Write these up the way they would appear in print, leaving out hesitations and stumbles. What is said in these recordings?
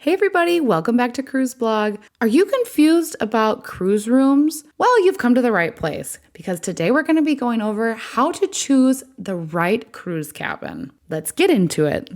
Hey everybody, welcome back to Cruise Blog. Are you confused about cruise rooms? Well, you've come to the right place because today we're going to be going over how to choose the right cruise cabin. Let's get into it.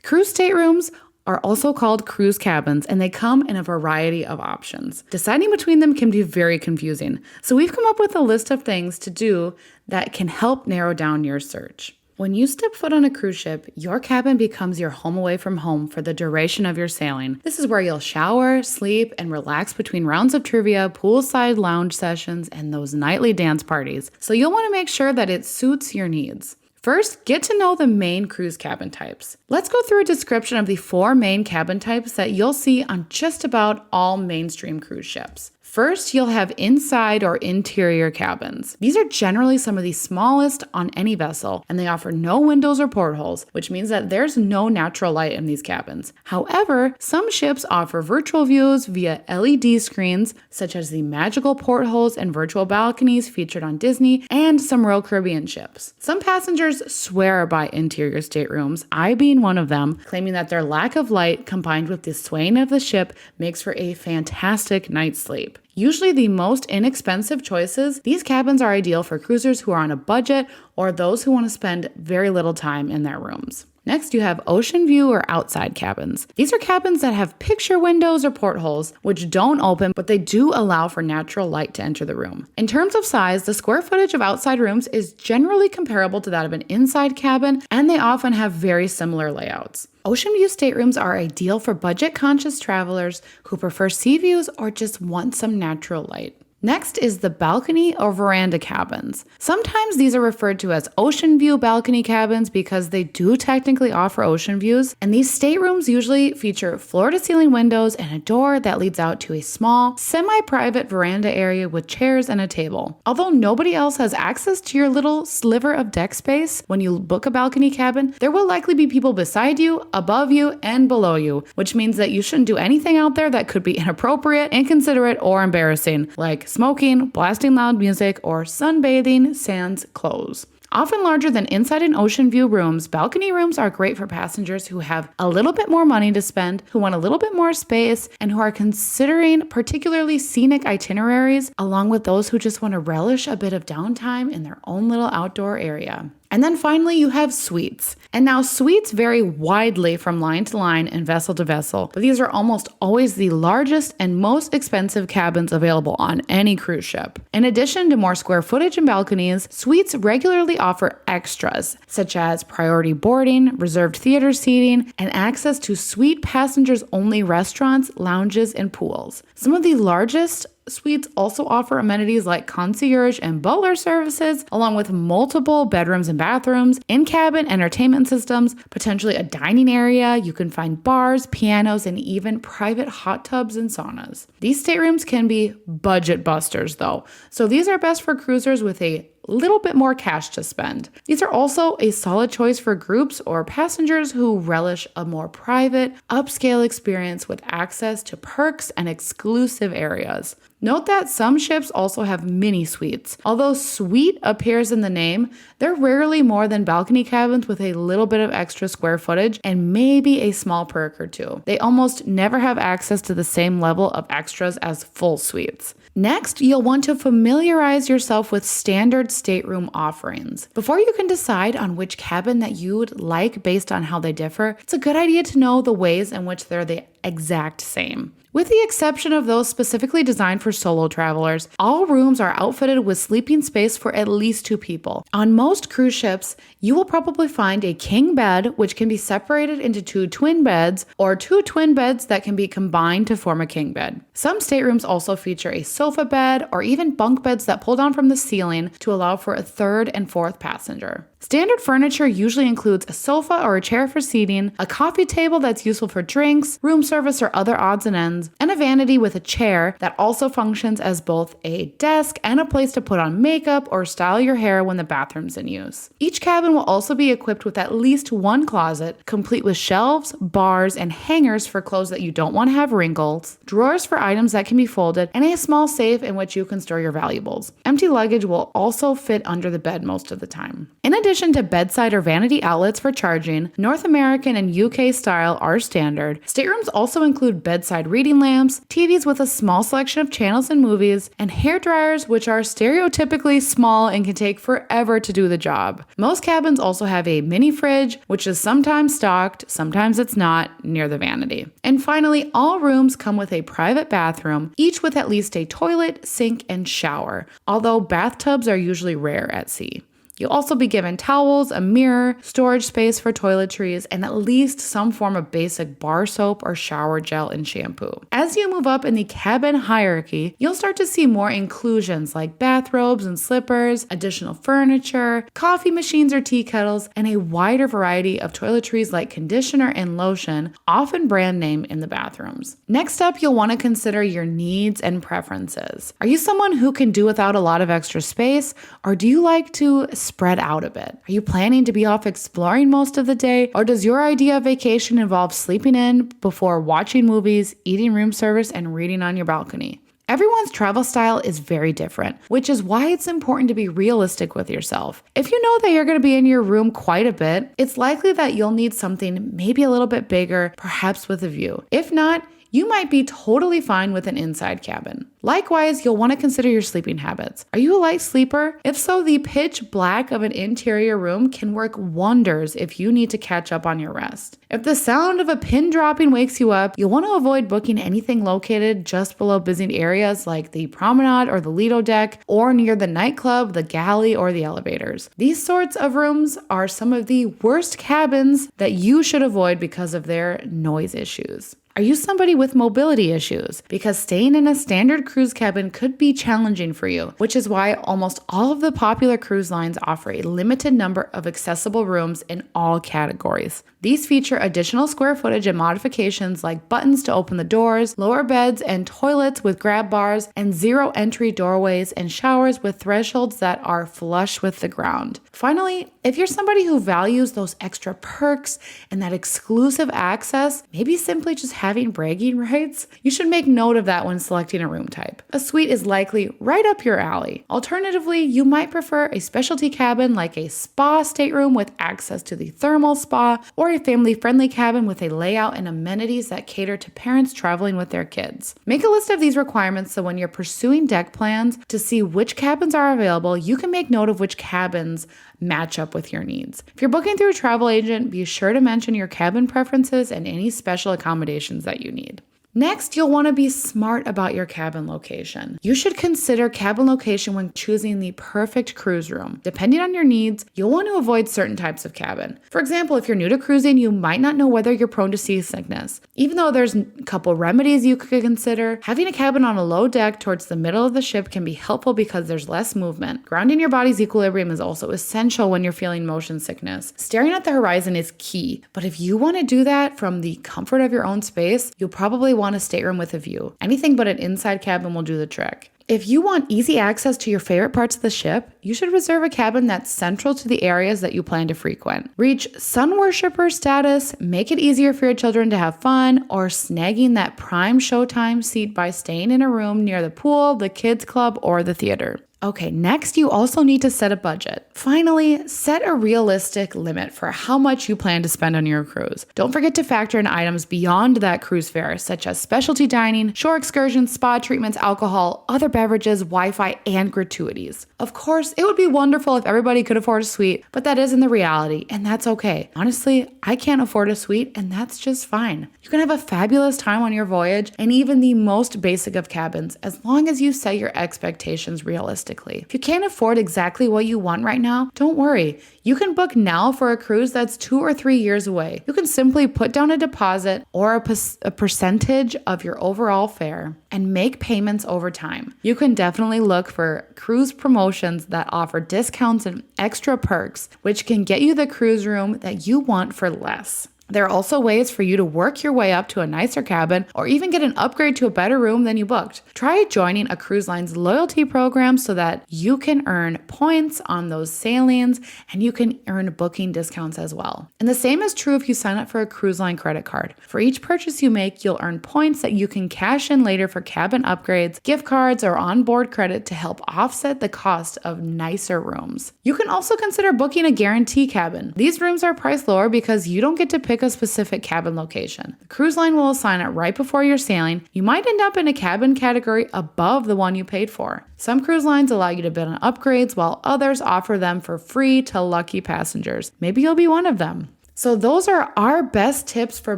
Cruise staterooms are also called cruise cabins, and they come in a variety of options. Deciding between them can be very confusing, so we've come up with a list of things to do that can help narrow down your search. When you step foot on a cruise ship, your cabin becomes your home away from home for the duration of your sailing. This is where you'll shower, sleep, and relax between rounds of trivia, poolside lounge sessions, and those nightly dance parties, so you'll want to make sure that it suits your needs. First, get to know the main cruise cabin types. Let's go through a description of the 4 main cabin types that you'll see on just about all mainstream cruise ships. First, you'll have inside or interior cabins. These are generally some of the smallest on any vessel, and they offer no windows or portholes, which means that there's no natural light in these cabins. However, some ships offer virtual views via LED screens, such as the magical portholes and virtual balconies featured on Disney and some Royal Caribbean ships. Some passengers swear by interior staterooms, I being one of them, claiming that their lack of light combined with the swaying of the ship makes for a fantastic night's sleep. Usually the most inexpensive choices, these cabins are ideal for cruisers who are on a budget or those who want to spend very little time in their rooms. Next, you have ocean view or outside cabins. These are cabins that have picture windows or portholes, which don't open, but they do allow for natural light to enter the room. In terms of size, the square footage of outside rooms is generally comparable to that of an inside cabin, and they often have very similar layouts. Ocean view staterooms are ideal for budget-conscious travelers who prefer sea views or just want some natural light. Next is the balcony or veranda cabins. Sometimes these are referred to as ocean view balcony cabins because they do technically offer ocean views, and these staterooms usually feature floor-to-ceiling windows and a door that leads out to a small, semi-private veranda area with chairs and a table. Although nobody else has access to your little sliver of deck space when you book a balcony cabin, there will likely be people beside you, above you, and below you, which means that you shouldn't do anything out there that could be inappropriate, inconsiderate, or embarrassing, like smoking, blasting loud music, or sunbathing sans clothes. Often larger than inside and ocean view rooms, balcony rooms are great for passengers who have a little bit more money to spend, who want a little bit more space, and who are considering particularly scenic itineraries, along with those who just want to relish a bit of downtime in their own little outdoor area. And then finally, you have suites. And now suites vary widely from line to line and vessel to vessel, but these are almost always the largest and most expensive cabins available on any cruise ship. In addition to more square footage and balconies, suites regularly offer extras, such as priority boarding, reserved theater seating, and access to suite passengers-only restaurants, lounges, and pools. Some of the largest suites also offer amenities like concierge and butler services, along with multiple bedrooms and bathrooms, in-cabin entertainment systems, potentially a dining area. You can find bars, pianos, and even private hot tubs and saunas. These staterooms can be budget busters though, so these are best for cruisers with a little bit more cash to spend. These are also a solid choice for groups or passengers who relish a more private, upscale experience with access to perks and exclusive areas. Note that some ships also have mini suites. Although suite appears in the name, they're rarely more than balcony cabins with a little bit of extra square footage and maybe a small perk or two. They almost never have access to the same level of extras as full suites. Next, you'll want to familiarize yourself with standard stateroom offerings. Before you can decide on which cabin that you would like based on how they differ, it's a good idea to know the ways in which they're the exact same. With the exception of those specifically designed for solo travelers, all rooms are outfitted with sleeping space for at least 2 people. On most cruise ships, you will probably find a king bed, which can be separated into 2 twin beds, or 2 twin beds that can be combined to form a king bed. Some staterooms also feature a sofa bed or even bunk beds that pull down from the ceiling to allow for a 3rd and 4th passenger. Standard furniture usually includes a sofa or a chair for seating, a coffee table that's useful for drinks, room service or other odds and ends, and a vanity with a chair that also functions as both a desk and a place to put on makeup or style your hair when the bathroom's in use. Each cabin will also be equipped with at least one closet, complete with shelves, bars, and hangers for clothes that you don't want to have wrinkles, drawers for items that can be folded, and a small safe in which you can store your valuables. Empty luggage will also fit under the bed most of the time. In addition to bedside or vanity outlets for charging, North American and UK style are standard. Staterooms also include bedside reading lamps, TVs with a small selection of channels and movies, and hair dryers which are stereotypically small and can take forever to do the job. Most cabins also have a mini fridge, which is sometimes stocked, sometimes it's not, near the vanity. And finally, all rooms come with a private bathroom, each with at least a toilet, sink, and shower, although bathtubs are usually rare at sea. You'll also be given towels, a mirror, storage space for toiletries, and at least some form of basic bar soap or shower gel and shampoo. As you move up in the cabin hierarchy, you'll start to see more inclusions like bathrobes and slippers, additional furniture, coffee machines or tea kettles, and a wider variety of toiletries like conditioner and lotion, often brand name, in the bathrooms. Next up, you'll want to consider your needs and preferences. Are you someone who can do without a lot of extra space, or do you like to spread out a bit? Are you planning to be off exploring most of the day, or does your idea of vacation involve sleeping in before watching movies, eating room service, and reading on your balcony? Everyone's travel style is very different, which is why it's important to be realistic with yourself. If you know that you're going to be in your room quite a bit, it's likely that you'll need something maybe a little bit bigger, perhaps with a view. If not, you might be totally fine with an inside cabin. Likewise, you'll want to consider your sleeping habits. Are you a light sleeper? If so, the pitch black of an interior room can work wonders if you need to catch up on your rest. If the sound of a pin dropping wakes you up, you'll want to avoid booking anything located just below busy areas like the promenade or the Lido deck, or near the nightclub, the galley, or the elevators. These sorts of rooms are some of the worst cabins that you should avoid because of their noise issues. Are you somebody with mobility issues? Because staying in a standard cruise cabin could be challenging for you, which is why almost all of the popular cruise lines offer a limited number of accessible rooms in all categories. These feature additional square footage and modifications like buttons to open the doors, lower beds and toilets with grab bars, and zero entry doorways and showers with thresholds that are flush with the ground. Finally, if you're somebody who values those extra perks and that exclusive access, maybe simply just having bragging rights, you should make note of that when selecting a room type. A suite is likely right up your alley. Alternatively, you might prefer a specialty cabin like a spa stateroom with access to the thermal spa, or a family-friendly cabin with a layout and amenities that cater to parents traveling with their kids. Make a list of these requirements so when you're pursuing deck plans to see which cabins are available, you can make note of which cabins match up with your needs. If you're booking through a travel agent, be sure to mention your cabin preferences and any special accommodations that you need. Next, you'll want to be smart about your cabin location. You should consider cabin location when choosing the perfect cruise room. Depending on your needs, you'll want to avoid certain types of cabin. For example, if you're new to cruising, you might not know whether you're prone to seasickness. Even though there's a couple remedies you could consider, having a cabin on a low deck towards the middle of the ship can be helpful because there's less movement. Grounding your body's equilibrium is also essential when you're feeling motion sickness. Staring at the horizon is key, but if you want to do that from the comfort of your own space, you'll probably want a stateroom with a view. Anything but an inside cabin will do the trick. If you want easy access to your favorite parts of the ship, you should reserve a cabin that's central to the areas that you plan to frequent. Reach sun worshiper status, make it easier for your children to have fun, or snagging that prime showtime seat by staying in a room near the pool, the kids club, or the theater. Okay, next you also need to set a budget. Finally, set a realistic limit for how much you plan to spend on your cruise. Don't forget to factor in items beyond that cruise fare, such as specialty dining, shore excursions, spa treatments, alcohol, other beverages, Wi-Fi, and gratuities. Of course, it would be wonderful if everybody could afford a suite, but that isn't the reality, and that's okay. Honestly, I can't afford a suite, and that's just fine. You can have a fabulous time on your voyage, and even the most basic of cabins, as long as you set your expectations realistically. If you can't afford exactly what you want right now, don't worry. You can book now for a cruise that's 2 or 3 years away. You can simply put down a deposit or a percentage of your overall fare and make payments over time. You can definitely look for cruise promotions that offer discounts and extra perks, which can get you the cruise room that you want for less. There are also ways for you to work your way up to a nicer cabin or even get an upgrade to a better room than you booked. Try joining a cruise line's loyalty program so that you can earn points on those sailings and you can earn booking discounts as well. And the same is true if you sign up for a cruise line credit card. For each purchase you make, you'll earn points that you can cash in later for cabin upgrades, gift cards, or onboard credit to help offset the cost of nicer rooms. You can also consider booking a guarantee cabin. These rooms are priced lower because you don't get to pick a specific cabin location. The cruise line will assign it right before you're sailing. You might end up in a cabin category above the one you paid for. Some cruise lines allow you to bid on upgrades while others offer them for free to lucky passengers. Maybe you'll be one of them. So those are our best tips for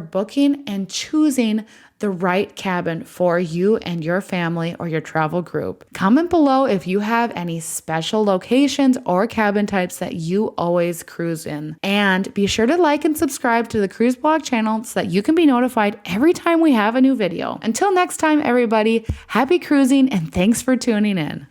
booking and choosing the right cabin for you and your family or your travel group. Comment below if you have any special locations or cabin types that you always cruise in. And be sure to like and subscribe to the Cruise Blog channel so that you can be notified every time we have a new video. Until next time, everybody, happy cruising and thanks for tuning in.